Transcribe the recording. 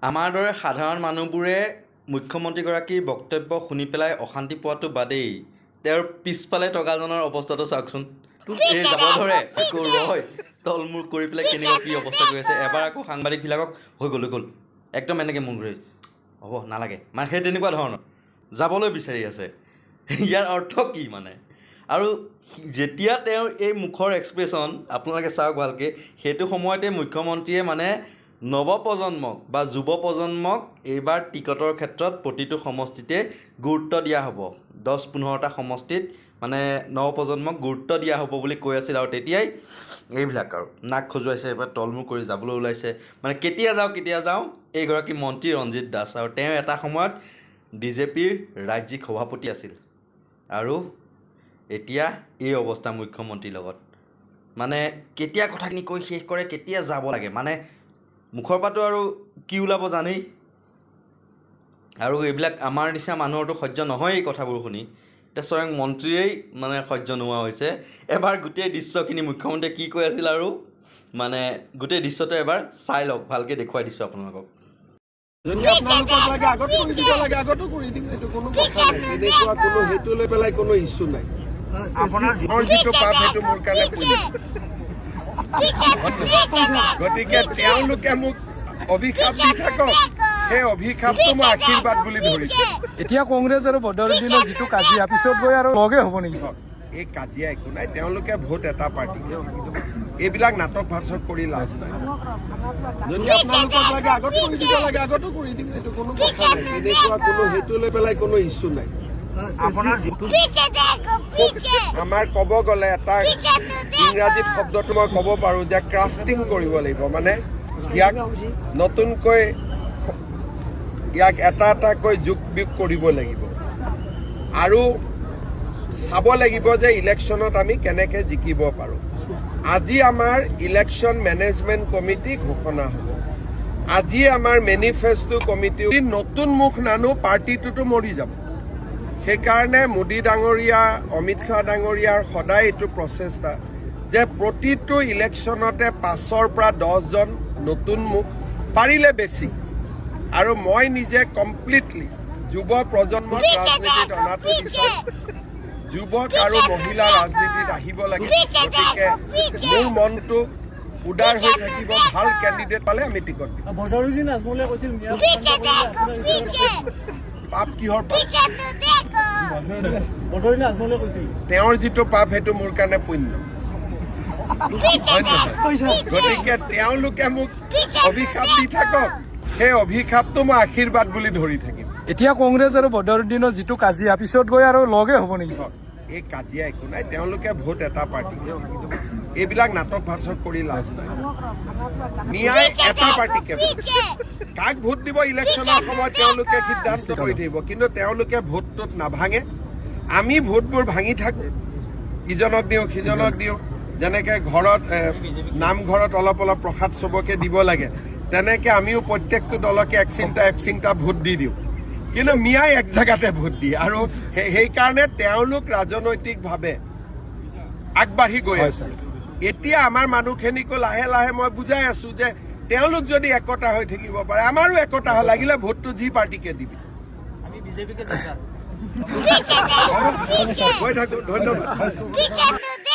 আমাৰ দৰে সাধাৰণ মানুহবোৰে মুখ্যমন্ত্ৰীগৰাকীৰ বক্তব্য শুনি পেলাই অশান্তি পোৱাটো বাদেই তেওঁৰ পিছফালে টকাজনৰ অৱস্থাটো চাওকচোন। এই যাব ধৰে আকৌ ৰয় তলমূল কৰি পেলাই কেনেকুৱা কি অৱস্থা কৰি আছে। এবাৰ আকৌ সাংবাদিকবিলাকক হৈ গ'ল একদম এনেকৈ মূৰ ঘূৰি হ'ব নালাগে মানে সেই তেনেকুৱা ধৰণৰ যাবলৈ বিচাৰি আছে। ইয়াৰ অৰ্থ কি মানে? আৰু যেতিয়া তেওঁৰ এই মুখৰ এক্সপ্ৰেশ্যন আপোনালোকে চাওক ভালকৈ, সেইটো সময়তে মুখ্যমন্ত্ৰীয়ে মানে নৱপ্ৰজন্মক বা যুৱ প্ৰজন্মক এইবাৰ টিকটৰ ক্ষেত্ৰত প্ৰতিটো সমষ্টিতে গুৰুত্ব দিয়া হ'ব। 10-15টা সমষ্টিত মানে নৱপ্ৰজন্মক গুৰুত্ব দিয়া হ'ব বুলি কৈ আছিল। আৰু তেতিয়াই এইবিলাক আৰু নাক খজুৱাইছে, এবাৰ তলমূল কৰি যাবলৈ ওলাইছে। মানে কেতিয়া যাওঁ এইগৰাকী মন্ত্ৰী ৰঞ্জিত দাস। আৰু তেওঁ এটা সময়ত বিজেপিৰ ৰাজ্যিক সভাপতি আছিল আৰু এতিয়া এই অৱস্থা মুখ্যমন্ত্ৰীৰ লগত। মানে কেতিয়া কথাখিনি কৈ শেষ কৰে, কেতিয়া যাব লাগে, মানে মুখৰ পৰাটো আৰু কি ওলাব জানেই। আৰু এইবিলাক আমাৰ নিচিনা মানুহৰতো সহ্য নহয় এই কথাবোৰ শুনি। এতিয়া স্বয়ং মন্ত্ৰীয়েই মানে সহ্য নোহোৱা হৈছে। এবাৰ গোটেই দৃশ্যখিনি মুখ্যমন্ত্ৰীয়ে কি কৈ আছিল আৰু মানে গোটেই দৃশ্যটো এবাৰ চাই লওক, ভালকৈ দেখুৱাই দিছোঁ আপোনালোকক। যদি আপোনালোকক লাগে আগতো কৰি দিব লাগে, আগতো কৰি দিম, এইটো কোনো কথা নাই। তেনেকুৱা কোনো সেইটো লৈ পেলাই কোনো ইছ্যু নাই। আপোনাৰ যিটো পাপ সেইটো মোৰ কাৰণে পুণ্য। গতিকে তেওঁলোকে মোক অভিশাপ দি থাকক, সেই অভিশাপটো মই আশীৰ্বাদ বুলি ধৰিছোঁ। এতিয়া কংগ্ৰেছ আৰু বদৰুদ্দিনৰ যিটো কাজিয়া পিছত গৈ আৰু লগে হ'ব নেকি? এই কাজিয়া একো নাই, তেওঁলোকে ভোট এটা পাৰ্টি, এইবিলাক নাটক ভাষণ কৰি লাভ নাই। যদি আপোনালোকক লাগে আগতো কৰি দিব লাগে, আগতো কৰি দিম, এইটো কোনো কথা নাই। তেনেকুৱা কোনো সেইটো লৈ পেলাই কোনো ইছ্যু নাই। আমাৰ ক'ব গ'লে এটা ইংৰাজীত শব্দটো মই ক'ব পাৰোঁ যে ক্ৰাফটিং কৰিব লাগিব। মানে ইয়াক নতুনকৈ ইয়াক এটা এটাকৈ যোগ বিয়োগ কৰিব লাগিব আৰু চাব লাগিব যে ইলেকশ্যনত আমি কেনেকৈ জিকিব পাৰোঁ। আজি আমাৰ ইলেকশ্যন মেনেজমেণ্ট কমিটি ঘোষণা হ'ব। আজি আমাৰ মেনিফেষ্টো কমিটি নতুন মুখ নানো, পাৰ্টিটোতো মৰি যাব। সেইকাৰণে মোদী ডাঙৰীয়া, অমিত শ্বাহ ডাঙৰীয়াৰ সদায় এইটো প্ৰচেষ্টা যে প্ৰতিটো ইলেকশ্যনতে 5ৰ পৰা 10জন নতুন মুখ, পাৰিলে বেছি। আৰু মই নিজে কমপ্লিটলি যুৱ প্ৰজন্মক ৰাজনীতিত অনাটো বিচাৰোঁ। যুৱক আৰু মহিলা ৰাজনীতিত আহিব লাগে। গতিকে মোৰ মনটো উদাৰ হৈ থাকিব। ভাল কেণ্ডিডেট পালে আমি টিকট দিম। পাপ কিহৰ পাপ? তেওঁৰ যিটো পাপ সেইটো মোৰ কাৰণে পুণ্য। গতিকে তেওঁলোকে মোক অভিশাপ দি থাকক, সেই অভিশাপটো মই আশীৰ্বাদ বুলি ধৰি থাকিম। এতিয়া কংগ্ৰেছ আৰু বদৰুদ্দিনৰ যিটো কাজিয়া পিছত গৈ আৰু লগে হ'ব নেকি? এই কাজিয়া একো নাই, তেওঁলোকে ভোট এটা পাৰ্টি, এইবিলাক নাটক ভাষণ কৰি লাভ নাই। ন্যায় এটা পাৰ্টিকে কাক ভোট দিব ইলেকশ্যনৰ সময়ত তেওঁলোকে সিদ্ধান্ত কৰি থাকিব, কিন্তু তেওঁলোকে ভোটটোত নাভাঙে। আমি ভোটবোৰ ভাঙি থাকোঁ, ইজনক দিওঁ সিজনক দিওঁ। যেনেকৈ ঘৰত নামঘৰত অলপ অলপ প্ৰসাদ চবকে দিব লাগে, তেনেকৈ আমিও প্ৰত্যেকটো দলকে একচিংটা ভোট দি দিওঁ। কিন্তু মিয়াই এক জেগাতে ভোট দিয়ে আৰু সেইকাৰণে তেওঁলোক ৰাজনৈতিকভাৱে আগবাঢ়ি গৈ আছে। এতিয়া আমাৰ মানুহখিনিকো লাহে লাহে মই বুজাই আছো যে তেওঁলোক যদি একতা হৈ থাকিব পাৰে, আমাৰো একতা হয়। লাগিলে ভোটটো যি পাৰ্টিকে দিবি। গৈ থাকো, ধন্যবাদ।